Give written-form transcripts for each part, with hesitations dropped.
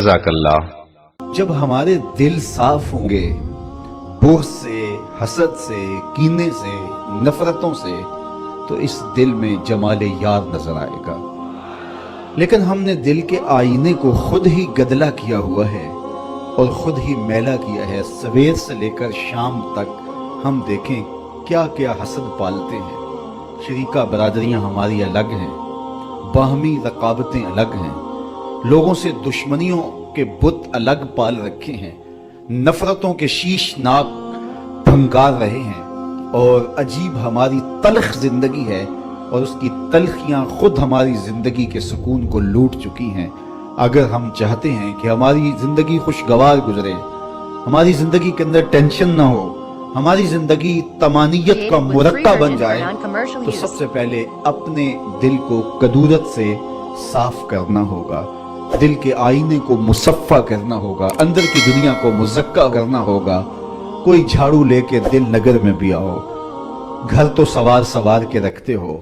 جزاک اللہ۔ جب ہمارے دل صاف ہوں گے بغض سے، حسد سے، کینے سے، نفرتوں سے، تو اس دل میں جمال یار نظر آئے گا۔ لیکن ہم نے دل کے آئینے کو خود ہی گدلا کیا ہوا ہے اور خود ہی میلا کیا ہے۔ سویر سے لے کر شام تک ہم دیکھیں کیا کیا حسد پالتے ہیں۔ شریکہ برادریاں ہماری الگ ہیں، باہمی رقابتیں الگ ہیں، لوگوں سے دشمنیوں کے بت الگ پال رکھے ہیں، نفرتوں کے شیش ناک بھنکار رہے ہیں، اور عجیب ہماری تلخ زندگی ہے اور اس کی تلخیاں خود ہماری زندگی کے سکون کو لوٹ چکی ہیں۔ اگر ہم چاہتے ہیں کہ ہماری زندگی خوشگوار گزرے، ہماری زندگی کے اندر ٹینشن نہ ہو، ہماری زندگی طمانینت کا مرقع بن جائے، تو سب سے پہلے اپنے دل کو کدورت سے صاف کرنا ہوگا، دل کے آئینے کو مصفہ کرنا ہوگا، اندر کی دنیا کو مزکہ کرنا ہوگا۔ کوئی جھاڑو لے کے دل نگر میں بھی آؤ، گھر تو سوار سوار کے رکھتے ہو،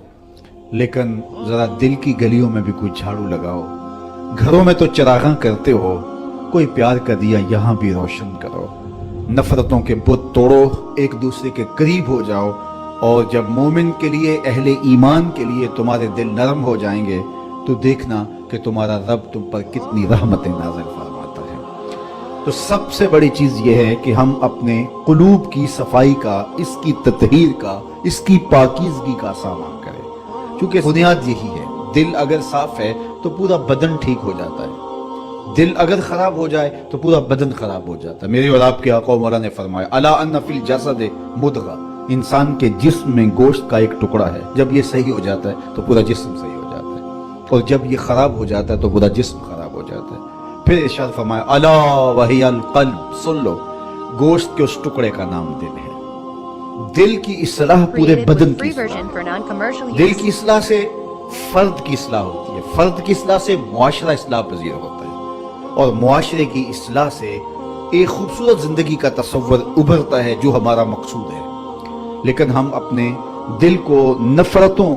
لیکن ذرا دل کی گلیوں میں بھی کوئی جھاڑو لگاؤ۔ گھروں میں تو چراغاں کرتے ہو، کوئی پیار کا دیا یہاں بھی روشن کرو۔ نفرتوں کے بت توڑو، ایک دوسرے کے قریب ہو جاؤ، اور جب مومن کے لیے، اہل ایمان کے لیے تمہارے دل نرم ہو جائیں گے تو دیکھنا کہ تمہارا رب تم پر کتنی رحمتیں نازل فرماتا ہے۔ تو سب سے بڑی چیز یہ ہے کہ ہم اپنے قلوب کی صفائی کا، اس کی تطہیر کا، اس کی پاکیزگی کا سامان کریں، کیونکہ بنیاد یہی ہے۔ دل اگر صاف ہے تو پورا بدن ٹھیک ہو جاتا ہے، دل اگر خراب ہو جائے تو پورا بدن خراب ہو جاتا ہے۔ میرے اور آپ کے آقا و مولا نے فرمایا الا ان فی الجسد مضغہ، انسان کے جسم میں گوشت کا ایک ٹکڑا ہے، جب یہ صحیح ہو جاتا ہے تو پورا جسم صحیح ہو جاتا ہے، اور جب یہ خراب ہو جاتا ہے تو پورا جسم خراب ہو جاتا ہے۔ پھر ارشاد فرمایا الا وہی القلب، سن لو، گوشت کے اس ٹکڑے کا نام دل ہے۔ دل کی اصلاح پورے بدن کی اصلاح، دل کی اصلاح سے فرد کی اصلاح ہوتی ہے، فرد کی اصلاح سے معاشرہ اصلاح پذیر ہوتا ہے، اور معاشرے کی اصلاح سے ایک خوبصورت زندگی کا تصور ابھرتا ہے جو ہمارا مقصود ہے۔ لیکن ہم اپنے دل کو نفرتوں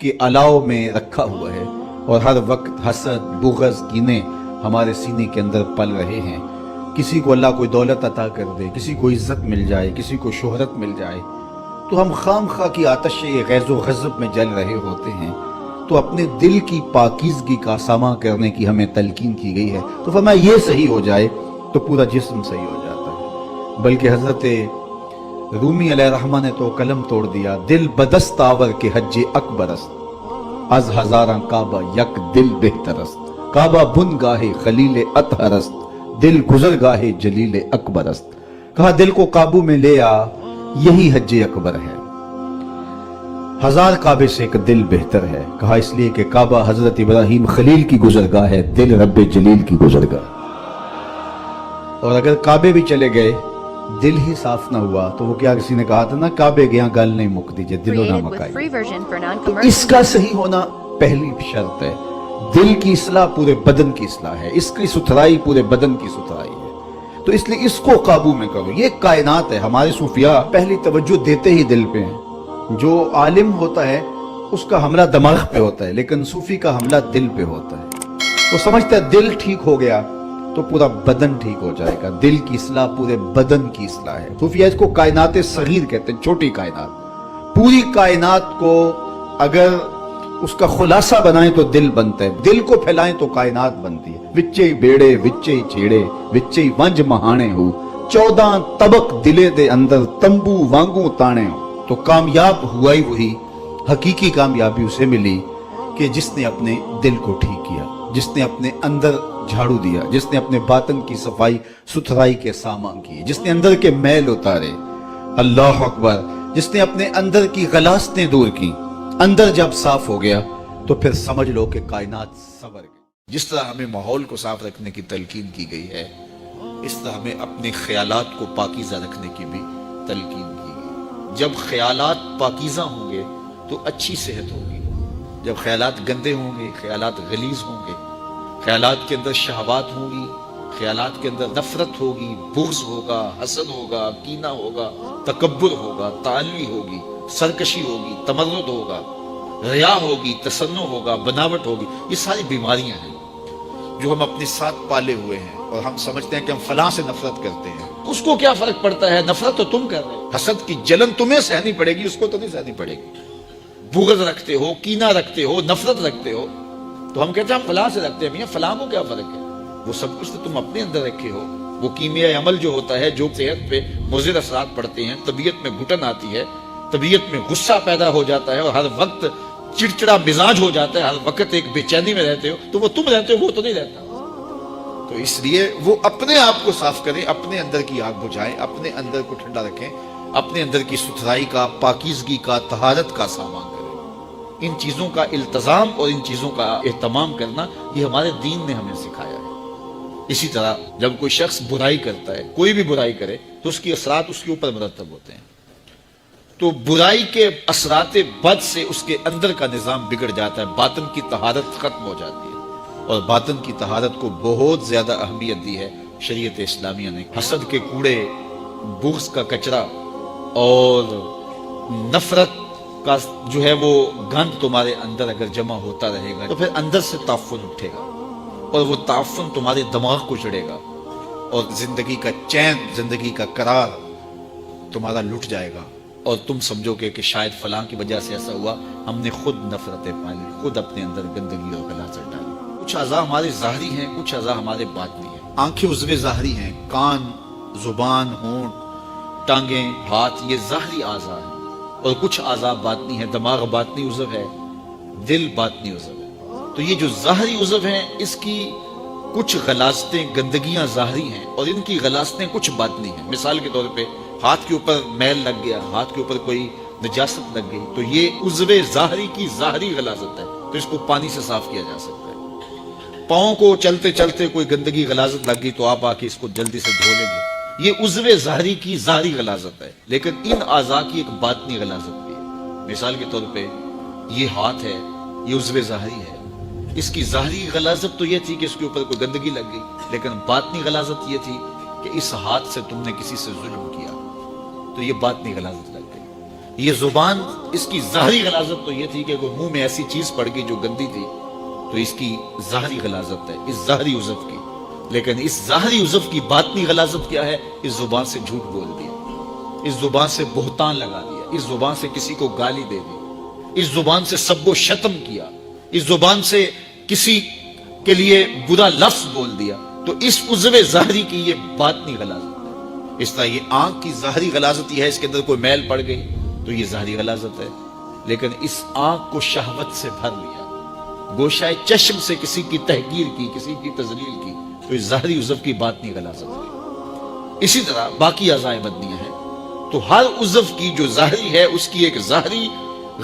کے الاؤ میں رکھا ہوا ہے، اور ہر وقت حسد، بغض، کینے ہمارے سینے کے اندر پل رہے ہیں۔ کسی کو اللہ کوئی دولت عطا کر دے، کسی کو عزت مل جائے، کسی کو شہرت مل جائے، تو ہم خام خواہ کی آتش غیظ و غضب میں جل رہے ہوتے ہیں۔ تو اپنے دل کی پاکیزگی کا سامان کرنے کی ہمیں تلقین کی گئی ہے۔ تو فرمایا یہ صحیح ہو جائے تو پورا جسم صحیح ہو جاتا ہے۔ بلکہ حضرت رومی علیہ الرحمہ نے تو قلم توڑ دیا، دل بدست آور کے حج اکبر است، از ہزاراں کعبہ یک دل بہتر است، کعبہ بن گاہے خلیل اطہر است، دل گزر گاہے جلیل اکبر است۔ کہا دل کو قابو میں لے آ، یہی حج اکبر ہے، ہزار کعبے سے ایک دل بہتر ہے۔ کہا اس لیے کہ کعبہ حضرت ابراہیم خلیل کی گزرگاہ ہے، دل رب جلیل کی گزرگاہ۔ اور اگر کعبے بھی چلے گئے، دل ہی صاف نہ ہوا، تو وہ کیا کسی نے کہا تھا نا، کعبے گیا گل نہیں مک دیجئے، دلو نہ مکائی۔ تو اس کا صحیح ہونا پہلی شرط ہے۔ دل کی اصلاح پورے بدن کی اصلاح ہے، اس کی ستھرائی پورے بدن کی ستھرائی ہے۔ تو اس لیے اس کو قابو میں کرو۔ یہ کائنات ہے۔ ہمارے صوفیاء پہلی توجہ دیتے ہی دل پہ ہیں۔ جو عالم ہوتا ہے اس کا حملہ دماغ پہ ہوتا ہے، لیکن صوفی کا حملہ دل پہ ہوتا ہے۔ وہ سمجھتا ہے دل ٹھیک ہو گیا تو پورا بدن ٹھیک ہو جائے گا۔ دل کی اصلاح پورے بدن کی اصلاح ہے۔ صوفیاء اس کو کائنات صغیر کہتے ہیں، چھوٹی کائنات۔ پوری کائنات کو اگر اس کا خلاصہ بنائیں تو دل بنتا ہے، دل کو پھیلائیں تو کائنات بنتی ہے۔ وچے بیڑے وچے چھیڑے وچے ونج مہانے ہو، 14 طبق دلے دے اندر تمبو وانگوں تانے ہو۔ تو کامیاب ہوا ہی وہی، حقیقی کامیابی اسے ملی کہ جس نے اپنے دل کو ٹھیک کیا، جس نے اپنے اندر جھاڑو دیا، جس نے اپنے باطن کی صفائی ستھرائی کے سامان کیے، جس نے اندر کے میل اتارے۔ اللہ اکبر! جس نے اپنے اندر کی غلاستیں دور کی۔ اندر جب صاف ہو گیا تو پھر سمجھ لو کہ کائنات سنور گئی۔ جس طرح ہمیں ماحول کو صاف رکھنے کی تلقین کی گئی ہے، اس طرح ہمیں اپنے خیالات کو پاکیزہ رکھنے کی بھی تلقین کی گئی۔ جب خیالات پاکیزہ ہوں گے تو اچھی صحت ہوگی۔ جب خیالات گندے ہوں گے، خیالات غلیظ ہوں گے، خیالات کے اندر شہوات ہوں گی، خیالات کے اندر نفرت ہوگی، بغض ہوگا، حسد ہوگا، کینہ ہوگا، تکبر ہوگا، تعالی ہوگی، سرکشی ہوگی، تمرد ہوگا، ریا ہوگی، تصنع ہوگا، بناوٹ ہوگی، یہ ساری بیماریاں ہیں۔ جو ہم اپنے ساتھ پالے ہوئے ہیں اور ہم سمجھتے ہیں کہ ہم فلاں سے نفرت کرتے ہیں، اس کو کیا فرق پڑتا ہے؟ نفرت تو تم کر رہے ہو، حسد کی جلن تمہیں سہنی پڑے گی، اس کو تو نہیں سہنی پڑے گی۔ بغض رکھتے ہو، کینہ رکھتے ہو، نفرت رکھتے ہو، تو ہم کہتے ہیں ہم فلاں سے رکھتے ہیں، میاں فلاں کو کیا فرق ہے؟ وہ سب کچھ تو تم اپنے اندر رکھے ہو۔ وہ کیمیائی عمل جو ہوتا ہے، جو صحت پہ مضر اثرات پڑتے ہیں، طبیعت میں گھٹن آتی ہے، طبیعت میں غصہ پیدا ہو جاتا ہے اور ہر وقت چڑچڑا مزاج ہو جاتا ہے، ہر وقت ایک بے چینی میں رہتے ہو، تو وہ تم رہتے ہو، وہ تو نہیں رہتا۔ تو اس لیے وہ اپنے آپ کو صاف کریں، اپنے اندر کی آگ بجھائیں، اپنے اندر کو ٹھنڈا رکھیں، اپنے اندر کی ستھرائی کا، پاکیزگی کا، طہارت کا سامان کریں۔ ان چیزوں کا التزام اور ان چیزوں کا اہتمام کرنا یہ ہمارے دین نے ہمیں سکھایا ہے۔ اسی طرح جب کوئی شخص برائی کرتا ہے، کوئی بھی برائی کرے، تو اس کی اثرات اس کے اوپر مرتب ہوتے ہیں۔ تو برائی کے اثرات بد سے اس کے اندر کا نظام بگڑ جاتا ہے، باطن کی طہارت ختم ہو جاتی ہے، اور باطن کی طہارت کو بہت زیادہ اہمیت دی ہے شریعت اسلامیہ نے۔ حسد کے کوڑے، بغض کا کچرا اور نفرت کا جو ہے وہ گند تمہارے اندر اگر جمع ہوتا رہے گا تو پھر اندر سے تعفن اٹھے گا، اور وہ تعفن تمہارے دماغ کو چڑھے گا، اور زندگی کا چین، زندگی کا قرار تمہارا لٹ جائے گا، اور تم سمجھو گے کہ شاید فلاں کی وجہ سے ایسا ہوا، ہم نے خود نفرتیں پالی، خود اپنے اندر گندگی اور غلاظت ڈالی۔ کچھ اعضاء ہمارے ظاہری ہیں، کچھ اعضاء ہمارے باطنی ہیں۔ آنکھیں عضو ظاہری ہیں، کان، زبان، ہونٹ، ٹانگیں، ہاتھ، یہ ظاہری اعضاء ہیں، اور کچھ اعضاء باطنی ہیں۔ دماغ باطنی عضو ہے، دل باطنی عضو ہے۔ تو یہ جو ظاہری عضو ہیں، اس کی کچھ غلاظتیں، گندگیاں ظاہری ہیں، اور ان کی غلاظتیں کچھ باطنی ہیں۔ مثال کے طور پہ ہاتھ کے اوپر میل لگ گیا، ہاتھ کے اوپر کوئی نجاست لگ گئی، تو یہ عضو ظاہری کی ظاہری غلاظت ہے، تو اس کو پانی سے صاف کیا جا سکتا ہے۔ پاؤں کو چلتے چلتے کوئی گندگی غلاظت لگ گئی تو آپ آ کے اس کو جلدی سے دھو لیں گے، یہ عضو ظاہری کی ظاہری غلاظت ہے۔ لیکن ان اعضاء کی ایک باطنی غلاظت بھی ہے۔ مثال کے طور پہ یہ ہاتھ ہے، یہ عضو ظاہری ہے، اس کی ظاہری غلاظت تو یہ تھی کہ اس کے اوپر کوئی گندگی لگ گئی، لیکن باطنی غلاظت یہ تھی کہ اس ہاتھ سے تم نے کسی سے ظلم کیا، تو یہ باطنی غلاظت لگ گئی۔ یہ زبان، اس کی ظاہری غلاظت تو یہ تھی کہ کوئی منہ میں ایسی چیز پڑ گئی جو گندی تھی، تو اس کی ظاہری غلاظت ہے، اس ظاہری عضو کی۔ لیکن اس ظاہری عضو کی باطنی غلاظت کیا ہے؟ اس زبان سے جھوٹ بول دیا، اس زبان سے بہتان لگا دیا، اس زبان سے کسی کو گالی دے دی، اس زبان سے سب و شتم کیا، اس زبان سے کسی کے لیے برا لفظ بول دیا، تو اس عضو ظاہری کی یہ باطنی غلاظت ہے۔ اس طرح یہ آنکھ کی ظاہری غلاظت یہ ہے، اس کے اندر کوئی میل پڑ گئی تو یہ ظاہری غلاظت ہے، لیکن اس آنکھ کو شہوت سے بھر لیا، گوشۂ چشم سے کسی کی تحقیر کی، کسی کی تذلیل کی، تو اس ظاہری عضو کی باطنی غلاظت ہے۔ اسی طرح باقی اعضاء بدنیہ ہیں، تو ہر عضو کی جو ظاہری ہے اس کی ایک ظاہری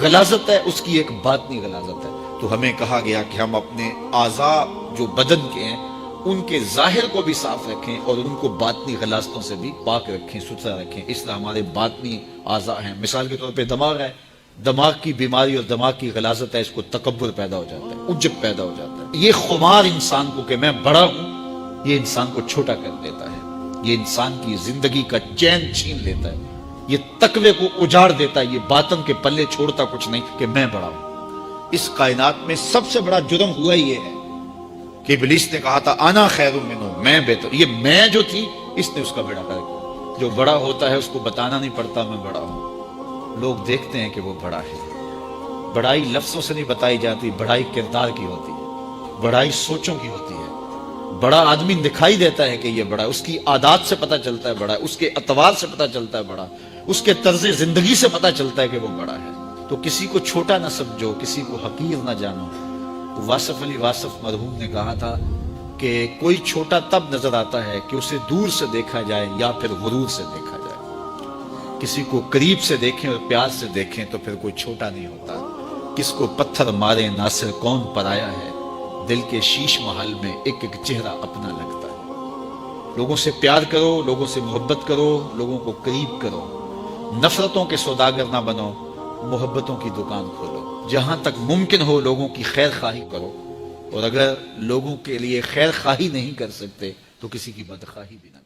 غلاظت ہے، اس کی ایک باطنی غلاظت ہے۔ تو ہمیں کہا گیا کہ ہم اپنے اعضاء جو بدن کے ہیں ان کے ظاہر کو بھی صاف رکھیں اور ان کو باطنی غلاظتوں سے بھی پاک رکھیں، ستھرا رکھیں۔ اس طرح ہمارے باطنی اعضاء ہیں۔ مثال کے طور پہ دماغ ہے، دماغ کی بیماری اور دماغ کی غلاظت ہے، اس کو تکبر پیدا ہو جاتا ہے، عجب پیدا ہو جاتا ہے۔ یہ خمار انسان کو کہ میں بڑا ہوں، یہ انسان کو چھوٹا کر دیتا ہے، یہ انسان کی زندگی کا چین چھین لیتا ہے، یہ تقوی کو اجاڑ دیتا ہے، یہ باطن کے پلے چھوڑتا کچھ نہیں کہ میں بڑا ہوں۔ اس کائنات میں سب سے بڑا جرم ہوا یہ ہے کہ ابلیس نے کہا تھا انا خیر منہ، میں بہتر، یہ میں جو تھی اس نے اس کا بیڑا کر دیا۔ جو بڑا ہوتا ہے اس کو بتانا نہیں پڑتا میں بڑا ہوں، لوگ دیکھتے ہیں کہ وہ بڑا ہے۔ بڑائی لفظوں سے نہیں بتائی جاتی، بڑائی کردار کی ہوتی ہے، بڑائی سوچوں کی ہوتی ہے۔ بڑا آدمی دکھائی دیتا ہے کہ یہ بڑا ہے، اس کی عادات سے پتہ چلتا ہے بڑا ہے، اس کے اطوار سے پتہ چلتا ہے بڑا، اس کے طرز زندگی سے پتہ چلتا ہے کہ وہ بڑا ہے۔ تو کسی کو چھوٹا نہ سمجھو، کسی کو حقیر نہ جانو۔ واصف علی واصف مرحوم نے کہا تھا کہ کوئی چھوٹا تب نظر آتا ہے کہ اسے دور سے دیکھا جائے یا پھر غرور سے دیکھا جائے۔ کسی کو قریب سے دیکھیں اور پیار سے دیکھیں تو پھر کوئی چھوٹا نہیں ہوتا۔ کس کو پتھر مارے ناصر کون پرایا ہے، دل کے شیش محل میں ایک ایک چہرہ اپنا لگتا ہے۔ لوگوں سے پیار کرو، لوگوں سے محبت کرو، لوگوں کو قریب کرو، نفرتوں کے سوداگر نہ بنو، محبتوں کی دکان کھولو۔ جہاں تک ممکن ہو لوگوں کی خیر خواہی کرو، اور اگر لوگوں کے لیے خیر خواہی نہیں کر سکتے تو کسی کی بدخواہی بھی نہ